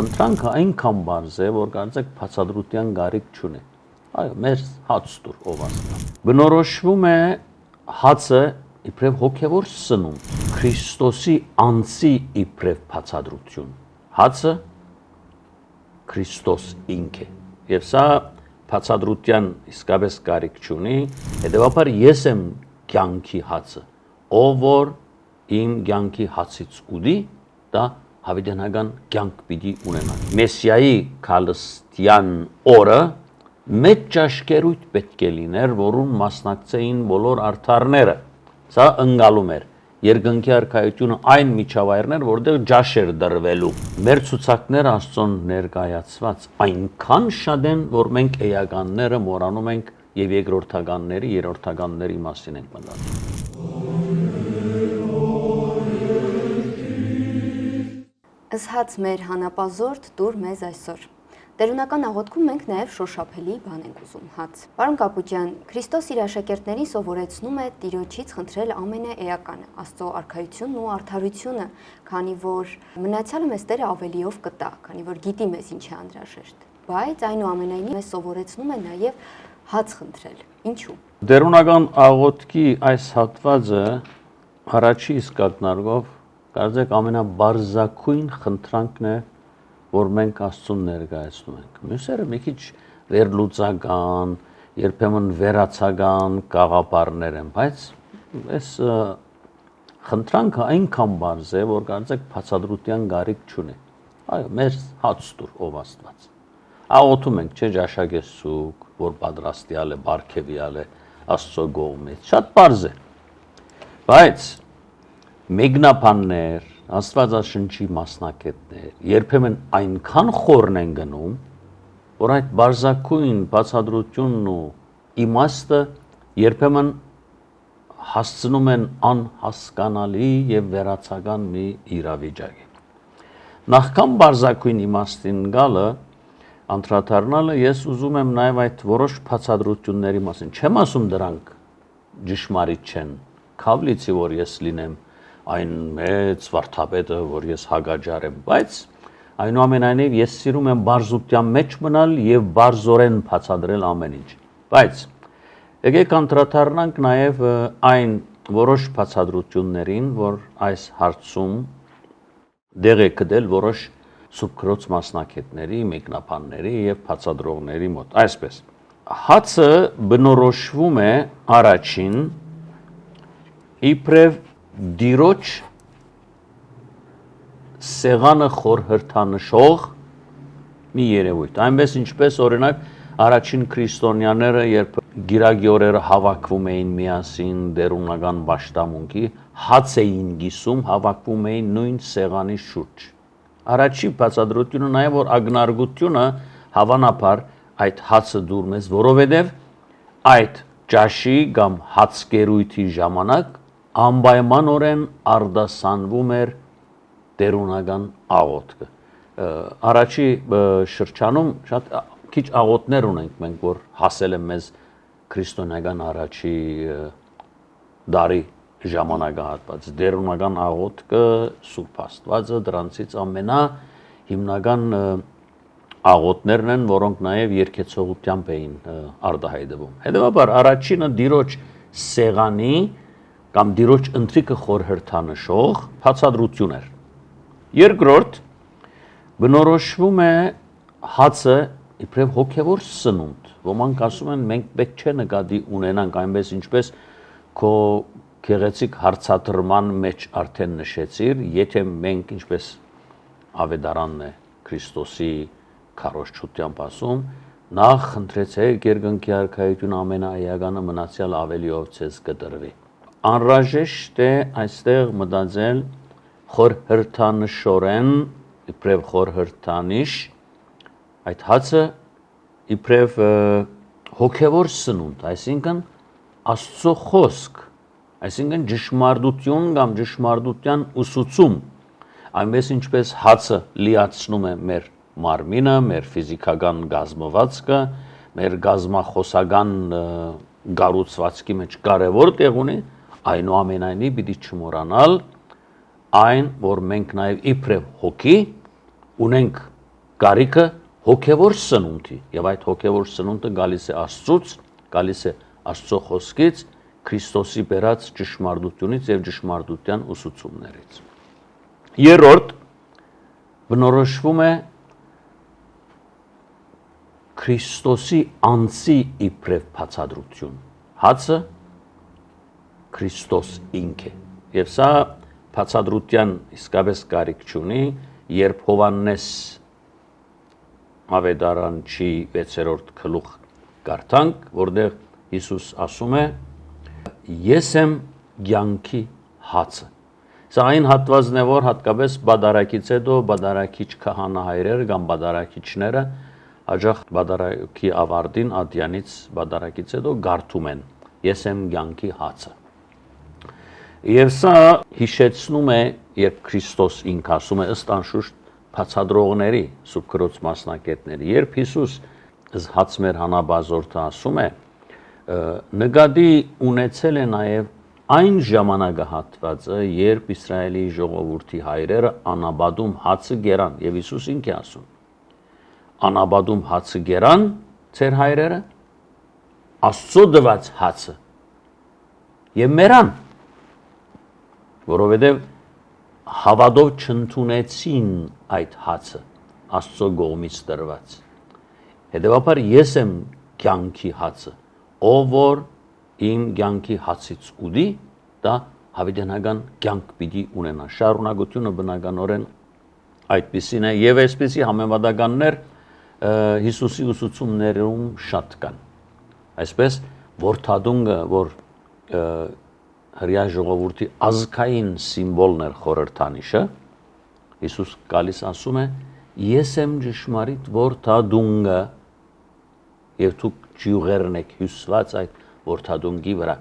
Խնդրանքը այնքան բարձ է, որ կարծեք բացատրության գարիք չունի։ Այո, մեր հաց տուր, ով ասա։ Բնորոշվում է հացը իբրև հոգևոր սնունդ, Քրիստոսի անձի իբրև բացատրություն։ Հացը Քրիստոս ինք է։ Եվ սա բացատրության իսկապես կարիք չունի, հետևաբար ես եմ կյանքի հացը, ով որ իմ կյանքի հացից ուտի, դա հավիտենական կյանք պիտի ունենա։ Մեսիայի քալստյան օրը մեծ ճաշկերույթ պետք է լիներ, որուն մասնակցեին բոլոր արդարները։ Սա ընկալում էր երկնքի արքայությունը այն միջավայրներ, որտեղ ջաշ էր դրվելու։ Մեր ցուցակները Աստծուն ներկայացված այնքան շատ են, որ մենք էականները մոռանում ենք եւ երկրորդականների, երրորդականների մասին ենք մտածում։ Ըսհաց մեր հանապազորդ դուր մեզ այսօր։ Տերունական աղոթքում մենք նաև շոշափելի բան ենք ուզում հաց։ Պարոն Կապուտյան, Քրիստոս իր աշակերտներին սովորեցնում է Տիրոջից խնդրել ամենաէականը, Աստծո արքայությունն ու արդարությունը, քանի որ մնացյալը մեզ Տերը ավելիով կտա, քանի որ գիտի մեզ ինչ է անհրաժեշտ։ Բայց այնուամենայնիվ մեզ սովորեցնում է նաև հաց խնդրել։ Ինչու՞։ Տերունական աղոթքի այս հատվածը առաջի իսկ ակնարկով կարծեք ամենաբարձակույն խնդրանքն է, որ մենք Աստծուն ներկայացնում ենք։ Մյուսերը մի քիչ վերլուծական, երբեմն վերացական կաղապարներ են, բայց այս խնդրանքը այնքան բարձ է, որ կարծեք բացատրության գարիք չունի։ Այո, մեր հաց տուր, ով Աստված։ Աղոթում ենք, չէ՞ աշակերտուկ, որ պատրաստյալ է, բարգեւյալ է Աստծո կողմից։ Շատ բարձ է։ Բայց մեկնաբաններ, Աստվածաշնչի մասնակետներ երբեմն այնքան խորն են գնում, որ այդ բարձակույն բացատրությունն ու իմաստը երբեմն հասցնում են անհասկանալի եւ վերացական մի իրավիճակի։ Նախքան բարձակույն իմաստին գալը, անդրադառնալը ես ուզում եմ նաեւ այդ որոշ բացատրությունների մասին։ Չեմ ասում դրանք ճշմարիտ չեն, քավլիցի որ ես լինեմ այն մեծ վարդապետը, որ ես հագաջար եմ, բայց այնուամենայնիվ ես սիրում եմ բարձության մեջ մնալ եւ բարձորեն բացատրել ամեն ինչ։ Բայց եկեք անդրադառնանք նաեւ այն որոշ բացատրություններին, որ այս հարցում դեղ է գտել որոշ սուբկրոց մասնակետների, մեկնաբանների եւ բացատրողների մոտ։ Այսպես, հացը բնորոշվում է առաջին իբրև Դիրոջ սեղանը խորհրդանշող մի երևույթ։ Այնպես ինչպես օրինակ առաջին քրիստոնյաները, երբ գիրագի օրերը հավաքվում էին միասին դերունական պաշտամունքի, հաց էին գիսում, հավաքվում էին նույն սեղանի շուրջ։ Առաջի բացատրությունը նաև որ ագնարգությունը հավանաբար այդ հացը դուր մեզ, որովհետև այդ ճաշի կամ հացկերույթի ժամանակ անպայմանորեն արդասանվում էր տերունական աղոթքը։ Առաջի շրջանում շատ քիչ աղոթներ ունենք մենք, որ հասել են մեզ քրիստոնեական առաջի դարի ժամանակահատված։ Տերունական աղոթքը, Սուրբ Աստվածը դրանցից ամենահիմնական աղոթներն են, որոնք նաև երգեցողությամբ էին արտահայտվում։ Հետևաբար առաջինը Տիրոջ սեղանի կամ Տիրոջ ընթրիքը խորհրդանշող բացատրություն էր։ Երկրորդ բնորոշվում է հացը իբրև հոգևոր սնունդ։ Ոմանք ասում են մենք պետք չէ նկատի ունենանք այնպես ինչպես քո գեղեցիկ հարցադրման մեջ արդեն նշեցիր, եթե մենք ինչպես ավետարանն է Քրիստոսի քարոզչությամբ ասում, նախ խնդրեցեք երկնքի արքայություն ամենաէականը մնացյալ ավելիով ցեզ կտրվի։ Անհրաժեշտ է այստեղ մտածել խորհրդանշորեն, իբրև խորհրդանիշ, այդ հացը իբրև հոգևոր սնունդ, այսինքն Աստծո խոսք, այսինքն ճշմարտություն կամ ճշմարտության ուսուցում, այնպես ինչպես հացը լիացնում է մեր մարմինը, մեր ֆիզիկական գազմվածքը, մեր գազմախոսական գառուցվածքի մեջ կարևոր տեղ ունի, այնուամենայնիվ պիտի չմոռանալ այն, որ մենք նաև իբրև հոգի ունենք կարիքը հոգևոր սնունդի, եւ այդ հոգևոր սնունդը գալիս է Աստծուց, գալիս է Աստծո խոսքից, Քրիստոսի բերած ճշմարտությունից եւ ճշմարտության ուսուցումներից։ Երրորդ բնորոշվում է Քրիստոսի անձի իբրև բացատրություն։ Հացը Քրիստոս ինքը։ Եվ սա բացատրության իսկապես կարիք չունի, երբ Հովհաննես ավետարանչի 6-րդ գլուխ կարդանք, որտեղ Հիսուս ասում է. Ես եմ կյանքի հացը։ Սա այն հատվածն է, որ հատկապես բադարակից հետո բադարակիչ քահանահայրերը կամ բադարակիչները հաջող բադարակի ավարտին ադյանից բադարակից հետո գարթում են. Ես եմ կյանքի հացը։ Եվ սա հիշեցնում է, երբ Քրիստոս ինքը ասում է ըստ անշուշտ բացադրողների, Սուրբ Քրոջ մասնակիցների, երբ Հիսուս հաց մեր հանաբազորդը ասում է, նկատի ունեցել է նաև այն ժամանակահատվածը, երբ Իսրայելի ժողովրդի հայրերը անաբադում հացը գերան, եւ Հիսուս ինքը ասում. Անաբադում հացը գերան ձեր հայրերը, Աստծո դված հացը եւ մերան, որովհետեւ հավատով չընդունեցին այդ հացը Աստծո կողմից տրված։ Հետևաբար ես եմ կյանքի հացը, ով որ իմ կյանքի հացից ուտի, դա հավիտենական կյանք պիտի ունենա։ Շարունակությունը բնականորեն այդպիսին է եւ այսպիսի համեմատականներ Հիսուսի ուսուցումներում շատ կան։ Այսպես որդադունգը, որ հրյա ժողովրդի ազգային սիմվոլն էր խորհրդանիշը, Հիսուս գալիս ասում է. Ես եմ ճշմարիտ որդադունգը, եւ դուք ջյուղերն եք հյուսված այդ որդադունգի վրա։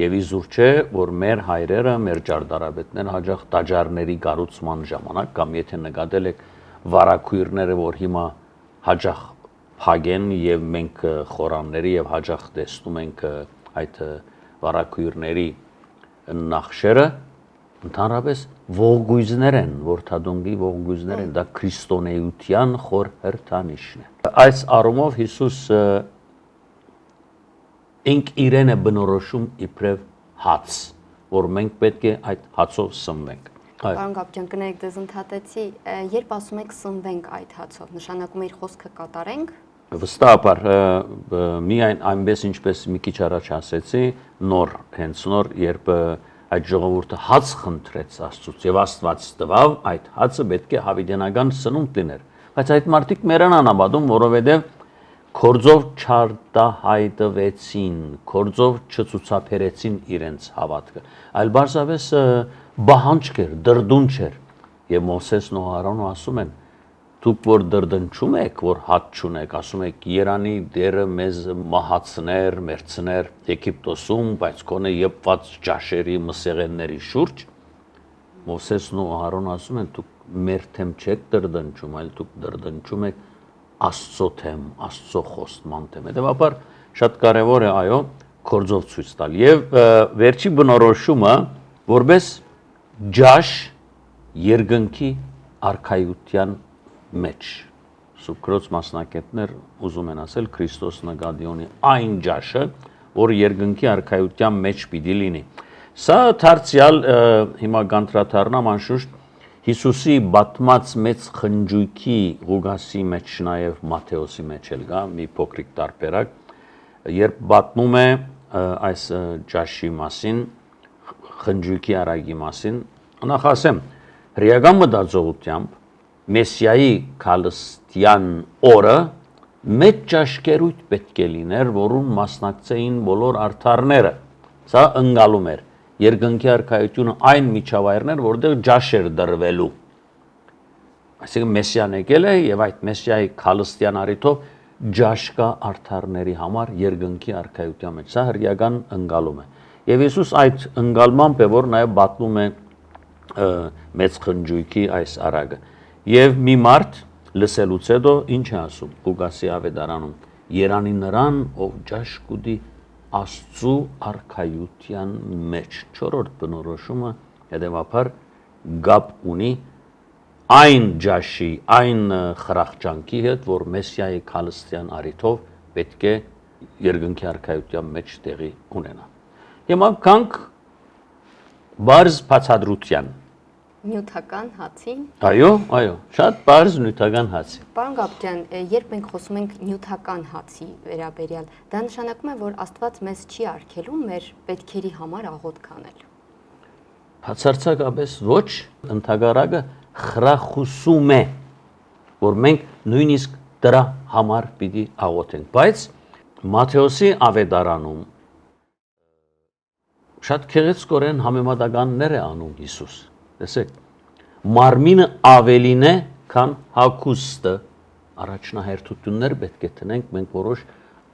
Եվ իզուր չէ, որ մեր հայրերը, մեր ճարտարապետները հաջող տաճարների կառուցման ժամանակ կամ եթե նկատել եք վարակույրները, որ հիմա հաջող փագեն եւ մենք խորանների եւ հաջող տեսնում ենք այդ վարակույրների նախշերը, ընդհանրապես ողգույզներ են, որդադունգի ողգույզներ են, դա քրիստոնեության խորհրդանիշն է։ Այս առումով Հիսուս ինք իրեն է բնորոշում իբրև հաց, որ մենք պետք է այդ հացով սնվենք։ Պարոն Գաբջյան, կներեք, դες ընդհատեցի, երբ ասում եք սնվենք այդ հացով, նշանակում է իր խոսքը կատարենք։ Վստահաբար միայն այնպես ինչպես մի քիչ առաջ ասեցի, հենց նոր, երբ այդ ժողովուրդը հաց խնդրեց Աստծուց եւ Աստված տվավ, այդ հացը պետք է հավիտենական սնունդ լիներ։ Բայց այդ մարդիկ մերան անաբադում, որովհետեւ Քորձով չարտահայտվեցին, քորձով չցուցաբերեցին իրենց հավատքը, այլ բարձրապես բահանջք էր, դրդունջ էր։ Եվ Մովսեսն ու Արոնը ասում են. դուք որ դրդնչում եք, որ հաց չունեք, ասում եք Երանի դերը մեզ մահացներ, մերցներ Եգիպտոսում, բայց կոնե եփված ճաշերի, մսեղենների շուրջ։ Մովսեսն ու Արոնը ասում են, դուք մեր թեմ չեք դրդնչում, այլ դուք դրդնչում եք Աստծո թեմ, Աստծո խոստման թեմ։ Հետևաբար շատ կարևոր է այո քորձով ցույց տալ եւ վերջի բնորոշումը որպես ջաշ երկնքի արքայության մեջ Սուրբ Քրոջ մասնակիցներ ուզում են ասել Քրիստոս նկատի ունի այն ջաշը, որ երկնքի արքայության մեջ պիտի լինի։ Սա դարձյալ հիմա կանտրադառնամ անշուշտ Հիսուսի բատմած մեծ խնջույքի Ղուկասի մեջ նաև Մատթեոսի մեջ էլ կա մի փոքրիկ տարբերակ, երբ պատմում է այս ջաշի մասին, խնջույքի արագի մասին, նախ ասեմ, հրեական մտածողությամբ Մեսիայի քալստյան օրը մեծ ջաշկերույթ պետք է լիներ, որում մասնակցեին բոլոր արդարները։ Սա ընկալում էր երկնքի արքայությունը այն միջավայրներ, որտեղ ջաշ էր դրվելու։ Այսինքն Մեսիան եկել է եւ այդ Մեսիայի քալստյան առիթով ջաշ կա արդարների համար երկնքի արքայության մեջ։ Սա հրեական ընկալում է։ Եվ Հիսուս այդ ընկալմամբ է, որ նաեւ պատմում է մեծ խնջույքի այս արագը։ Եվ մի մարդ լսելուց հետո ինչ է ասում Ղուկասի ավետարանում. Երանի նրան, ով ջաշ կուտի Աստծու արքայության մեջ։ Չորրորդ բնորոշումը հետևաբար գապ ունի այն ջաշի, այն խրախճանքի հետ, որ Մեսիայի քալստյան արիթով պետք է երկնքի արքայության մեջ տեղի ունենա։ Հիմա կանք բարձ բացատրության։ Նյութական հացին։ Այո, շատ բարձ նյութական հացի։ Պարոն Գաբրյան, երբ մենք խոսում ենք նյութական հացի վերաբերյալ, դա նշանակում է, որ Աստված մեզ չի արգելում մեր պետքերի համար աղոթք անել։ Բացարձակապես ոչ, ընդհակառակը խրախուսում է, որ մենք նույնիսկ դրա համար պիտի աղոթենք, բայց Մատթեոսի ավետարանում շատ քեղեցկորեն համեմատականներ է անում Հիսուս։ Տեսեք, մարմինը ավելին է, քան հագուստը, առաջնահերթություններ պետք է տնենք մենք որոշ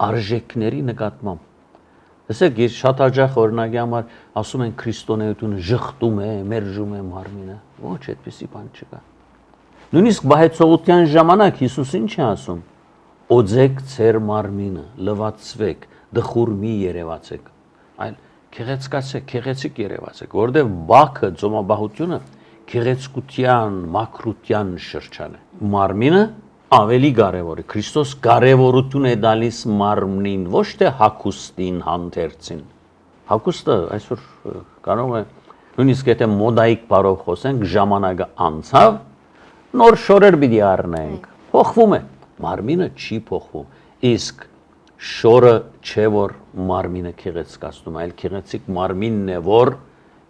արժեքների նկատմամբ։ Տեսեք, ես շատ հաճախ օրինակի համար ասում են քրիստոնեությունը ժխտում է, մերժում է մարմինը։ Ոչ, այդպիսի բան չկա։ Նույնիսկ բահեցողության ժամանակ Հիսուս ինչ է ասում. Օձեք ձեր մարմինը, լվացվեք, դխուր մի երևացեք, այլ քեղեցկացեք, քեղեցիկ երևացեք, որովհետև բաքը, ծոմաբահությունը քեղեցկության, մաքրության շրջան է։ Մարմինը ավելի կարևոր է։ Քրիստոս կարևորություն է տալիս մարմնին, ոչ թե հագուստին, հանդերձին։ Հագուստը այսօր կարող է նույնիսկ եթե մոդայիկ բառով խոսենք, ժամանակը անցավ, նոր շորեր պիտի առնենք։ Փոխվում է։ Մարմինը չի փոխվում։ Իսկ շորը չէ որ մարմինը քեղեցկացնում, այլ քեղեցիկ մարմինն է, որ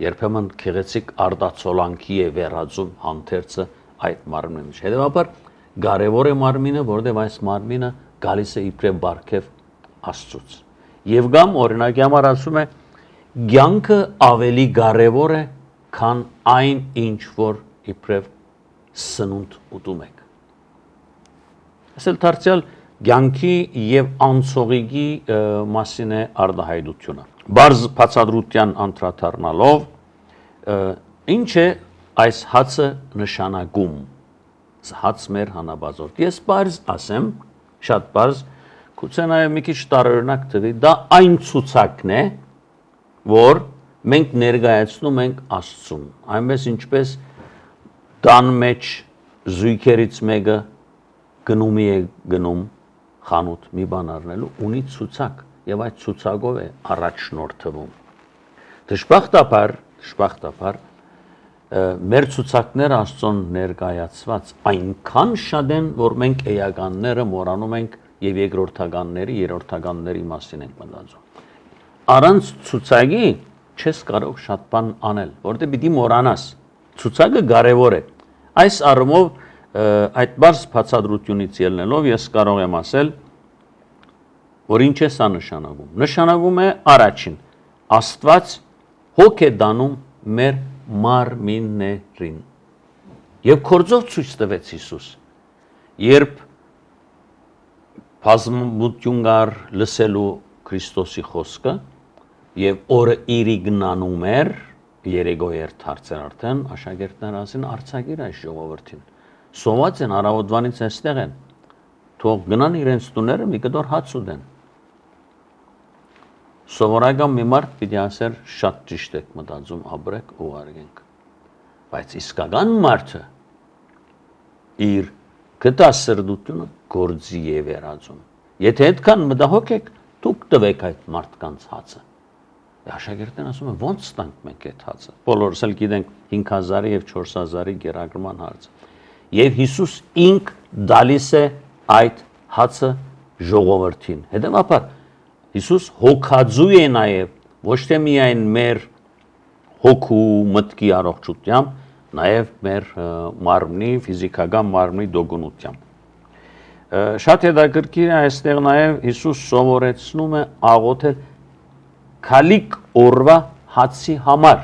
երբեմն քեղեցիկ արտացոլանքի է վերածում հանդերձը այդ մարմնին։ Հետևաբար կարևոր է մարմինը, որովհետև այս մարմինը գալիս է իբրև բարգև Աստծուց։ Եվ կամ օրինակի համար ասում է կյանքը ավելի կարևոր է, քան այն ինչ որ իբրև սնունդ ուտում եք։ Ասել դարձյալ կյանքի եւ անցողիկի մասին է արտահայտությունը։ Բարձ բացատրության անդրադառնալով ինչ է այս հացը նշանակում։ Հաց մեր հանաբազորդ։ Ես բարձ ասեմ, շատ բարձ, գուցե նաեւ մի քիչ տարօրինակ թվի, դա այն ցուցակն է, որ մենք ներկայացնում ենք Աստծուն։ Այնպես ինչպես տան մեջ զույգերից մեկը գնումի է գնում խանութ մի բան առնելու, ունի ցուցակ եւ այդ ցուցակով է առաջնորդվում։ Դժբախտաբար մեր ցուցակները Աստծուն ներկայացված այնքան շատ են, որ մենք էականները մոռանում ենք եւ երկրորդականների, երրորդականների մասին ենք մտածում։ Առանց ցուցակի չես կարող շատ բան անել, որտեղ պիտի մոռանաս։ Ցուցակը կարևոր է։ Այս առումով այդ բարձ բացատրությունից ելնելով ես կարող եմ ասել, որ ինչ է սա նշանակում։ Նշանակում է առաջին, Աստված հոգ է դանում մեր մարմիններին։ Եվ կորձով ցույց տվեց Հիսուս, երբ բազմություն կար լսելու Քրիստոսի խոսքը եւ օրը իրիգնանում էր, երեկո էր դարձել արդեն, աշակերտները ասին արձակիր այս ժողովրդին։ Սոված են առավոտվանից այստեղ են, թող գնան իրենց տուները մի կտոր հաց ուտեն։ Սովորական մի մարդ պիտի ասեր շատ ճիշտ եք մտածում, ապրեք ու արգենք։ Բայց իսկական մարդը իր գտասրդությունը գործի է վերածում։ Եթե այդքան մտահոգ եք, դուք տվեք այդ մարդկանց հացը։ Աշակերտներն ասում են ո՞նց տանք մենք այդ հացը։ Բոլորս էլ գիտենք 5000-ի եւ 4000-ի գերակրման հարցը։ Եվ Հիսուս ինք դալիս է այդ հացը ժողովրդին։ Հետևաբար Հիսուս հոգածու է նաև ոչ թե միայն մեր հոգու մտքի առողջությամբ, նաև մեր մարմնի, ֆիզիկական մարմնի դոգունությամբ։ Շատ հետաքրքիր է այստեղ նաև Հիսուս սովորեցնում է աղոթել քալիք օրվա հացի համար։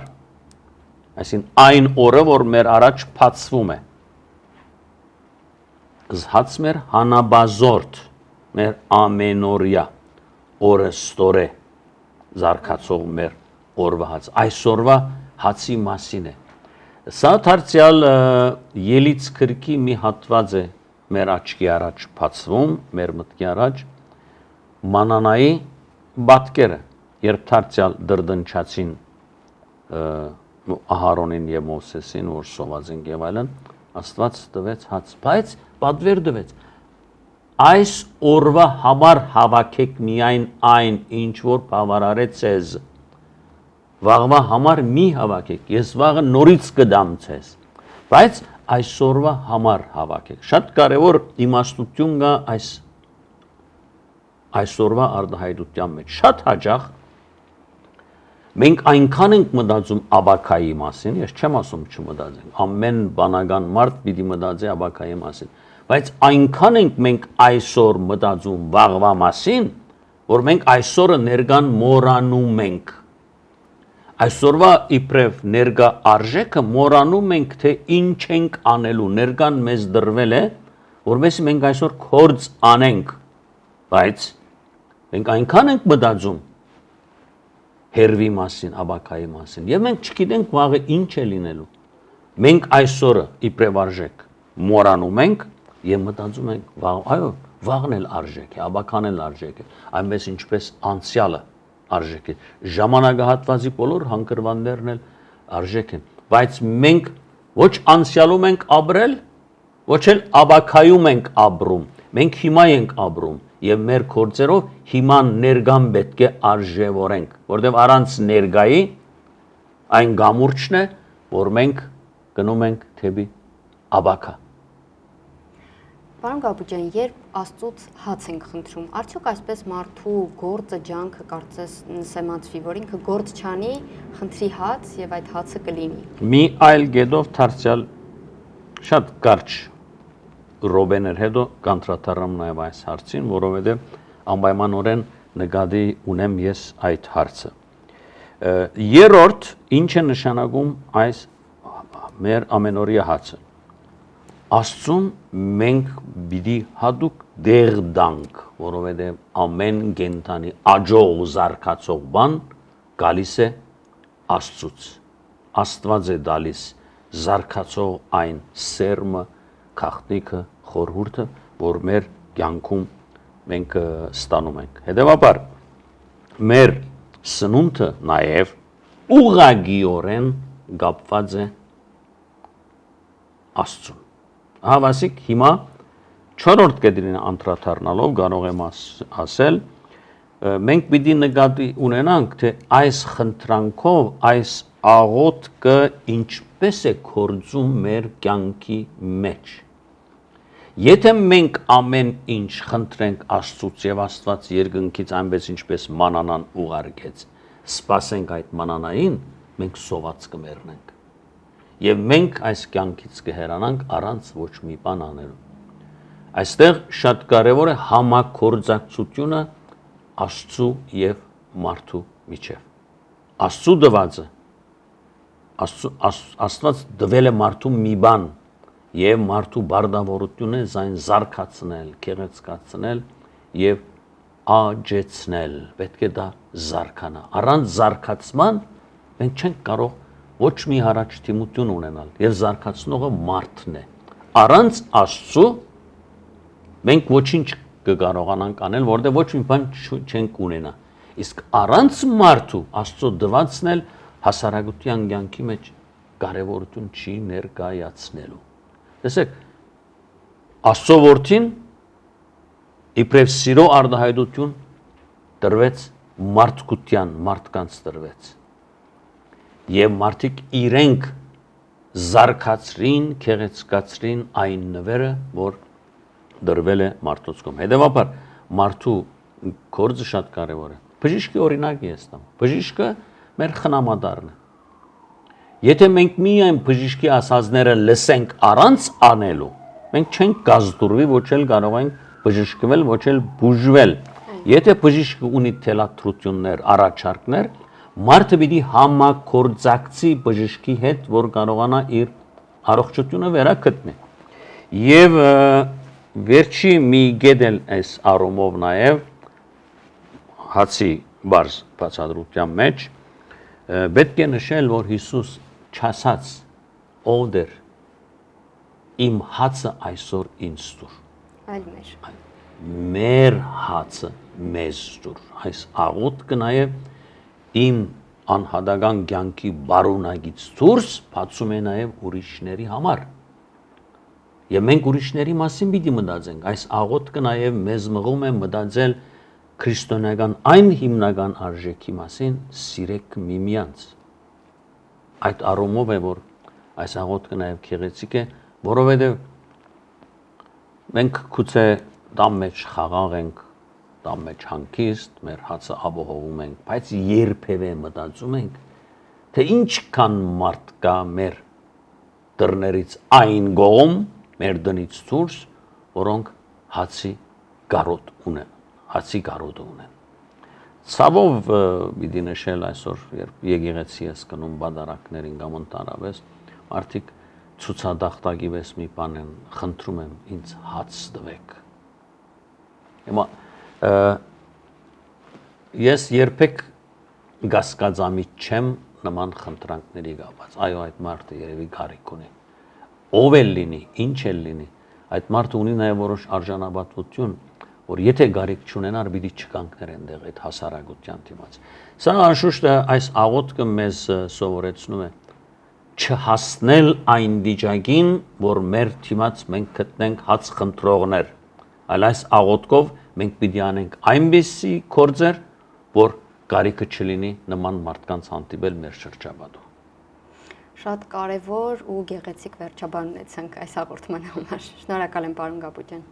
Այսինքն այն օրը, որ մեր առաջ բացվում է։ Հաց մեր հանաբազորդ, մեր ամենօրյա օրը ստորե զարգացող մեր օրվա հաց, այսօրվա հացի մասին է։ Սա դարձյալ ելից քրքի մի հատված է մեր աչքի առաջ բացվում, մեր մտքի առաջ մանանայի պատկերը, երբ դարձյալ դրդնչացին Ահարոնին եւ Մովսեսին, որ սոված են եւ այլն, Աստված տվեց հաց, բայց պատվեր տվեց այս օրվա համար հավաքեք միայն այն, ինչ որ բավարարեց ձեզ։ Վաղվա համար մի հավաքեք, ես վաղը նորից կդամ ձեզ, բայց այսօրվա համար հավաքեք։ Շատ կարևոր իմաստություն կա այսօրվա արտահայտության մեջ։ Շատ հաճախ մենք այնքան ենք մտածում աբակայի մասին, ես չեմ ասում չմտածենք, ամեն բանական մարդ պիտի մտածի աբակայի մասին, բայց այնքան ենք մենք այսօր մտածում վաղվա մասին, որ մենք այսօրը ներկան մոռանում ենք։ Այսօրվա իբրև ներկա արժեքը մոռանում ենք, թե ինչ ենք անելու, ներկան մեզ դրվել է, որովհետեւ մենք այսօր կորձ անենք, բայց մենք այնքան ենք մտածում հերվի մասին, աբակայի մասին, եւ մենք չգիտենք վաղը ինչ է լինելու։ Մենք այսօրը իբրև արժեք մոռանում ենք եւ մտածում ենք այո, վաղն էլ արժեք է, աբական էլ արժեք է, այնպես ինչպես անցյալը արժեք է, ժամանակահատվածի բոլոր հանգրվաններն էլ արժեք են, բայց մենք ոչ անցյալում ենք ապրել, ոչ էլ աբակայում ենք ապրում, մենք հիմա ենք ապրում եւ մեր գործերով հիմա ներգան պետք է արժևորենք, որտեղ առանց ներգայի այն գամուրջն է, որ մենք գնում ենք թեպի աբակա։ Պարոն Գաբուջյան, երբ Աստծուց հաց ենք խնդրում, արդյոք այսպես մարդու գործը, ջանքը կարծես նսեմացվի, որ ինքը գործ չանի, խնդրի հաց եւ այդ հացը կլինի։ Մի այլ գետով դարձյալ շատ կարճ ռոբեներ հետո կանտրատարամ նաև այս հարցին, որովհետև անպայմանորեն նկատի ունեմ ես այդ հարցը։ Երրորդ, ինչ է նշանակում այս մեր ամենօրյա հացը։ Աստծուն մենք պիտի հատուկ դեղ տանք, որովհետև ամեն կենդանի աջող զարգացող բան գալիս է Աստծուց։ Աստված է տալիս զարգացող այն սերմը, քաղտնիքը, խորհուրդը, որ մեր կյանքում մենք ստանում ենք։ Հետևաբար մեր սնունդը նաև ուղղագիորեն կապված է Աստծուն։ Հավասիկ հիմա չորրորդ կետին անդրադառնալով կարող եմ ասել, մենք պիտի նկատի ունենանք, թե այս խնդրանքով, այս աղոթքը ինչպես է գործում մեր կյանքի մեջ։ Եթե մենք ամեն ինչ խնդրենք Աստծուց եւ Աստված երկնքից այնպես ինչպես մանանան ուղարկեց, սպասենք այդ մանանային, մենք սոված կմեռնենք։ Եվ մենք այս կյանքից կհեռանանք առանց ոչ մի բան անելու։ Այստեղ շատ կարևոր է համագործակցությունը Աստծու եւ մարդու միջեւ։ Աստծու դվածը Աստված դվել է մարդու մի բան եւ մարդու բարդավորությունը զայն զարգացնել, գեղեցկացնել եւ աջեցնել։ Պետք է դա զարգանա։ Առանց զարգացման մենք չենք կարող ոչ մի հարաճտիմություն ունենալ եւ զարգացնողը մարդն է։ Առանց Աստծու մենք ոչինչ կկարողանանք անել, որտեղ ոչ մի բան չենք ունենա։ Իսկ առանց մարդու Աստծո դվածն էլ հասարակության կյանքի մեջ կարևորություն չի ներկայացնելու։ Տեսեք, Աստծո որդին իբրև սիրո արտահայտություն տրվեց մարդկության, մարդկանց տրվեց։ Եվ մարդիկ իրենք զարգացրին, գեղեցկացրին այն նվերը, որ դրվել է մարդուց կողմ։ Հետևաբար մարդու գործը շատ կարևոր է։ Բժիշկի օրինակի է ստամ։ Բժիշկը մեր խնամադարն է։ Եթե մենք միայն բժիշկի ասածները լսենք առանց անելու, մենք չենք գազդուրվի, ոչ էլ կարող ենք բժշկվել, ոչ էլ բուժվել։ Եթե բժիշկը ունի թելադրություններ, առաջարկներ, մարդը պիտի համագործակցի բժշկի հետ, որ կարողանա իր առողջությունը վերագտնի։ Եվ վերջի մի գեդել այս առումով նաև հացի բարձ բացատրության մեջ պետք է նշել, որ Հիսուս չասաց ով դեր իմ հացը այսօր ինձ տուր, այլ մեր հացը մեզ տուր։ Այս աղոթքը նաև իմ անհատական կյանքի բարունակից դուրս բացում է նաև ուրիշների համար, Եվ մենք ուրիշների մասին պիտի մտածենք։ Այս աղոթքը նաև մեզ մղում է մտածել քրիստոնեական այն հիմնական արժեքի մասին՝ սիրեք միմյանց։ Այդ առումով է, որ այս աղոթքը նաև գեղեցիկ է, որովհետև մենք գուցե տան մեջ խաղաղ ենք, տան մեջ հանգիստ, մեր հացը ապահովում ենք, բայց երբևէ մտածում ենք, թե ինչքան մարդ կա մեր դռներից այն կողմ, մեր տնից դուրս, որոնք հացի կարոտ ունեն։ Ցավով պիտի նշել այսօր, երբ եկեղեցի ես գնում բادرակներին կամ ընդհանրապես, մարդիկ ցուցադախտակի վես մի բան են, խնդրում եմ ինձ հաց տվեք։ Հիմա ես երբեք կասկածամիտ չեմ նման խնդրանքների կապված։ Այո, այդ մարդը երևի կարիք ունի։ Ով էլ լինի, ինչ էլ լինի, այդ մարդը ունի նաև որոշ արժանապատվություն, որ եթե կարիք չունենար, պիտի չկանգներ այնտեղ այդ հասարակության դիմաց։ Սա անշուշտ այս աղոթքը մեզ սովորեցնում է չհասնել այն վիճակին, որ մեր դիմաց մենք գտնենք հաց խնդրողներ, այլ այս աղոթքով մենք պիտի անենք այնպիսի գործեր, որ կարիքը չլինի նման մարդկանց հանդիպել մեր շրջապատում։ Շատ կարևոր ու գեղեցիկ վերջաբան ունեցանք այս հաղորդման համար։ Շնորհակալ եմ, պարոն Գաբուկյան։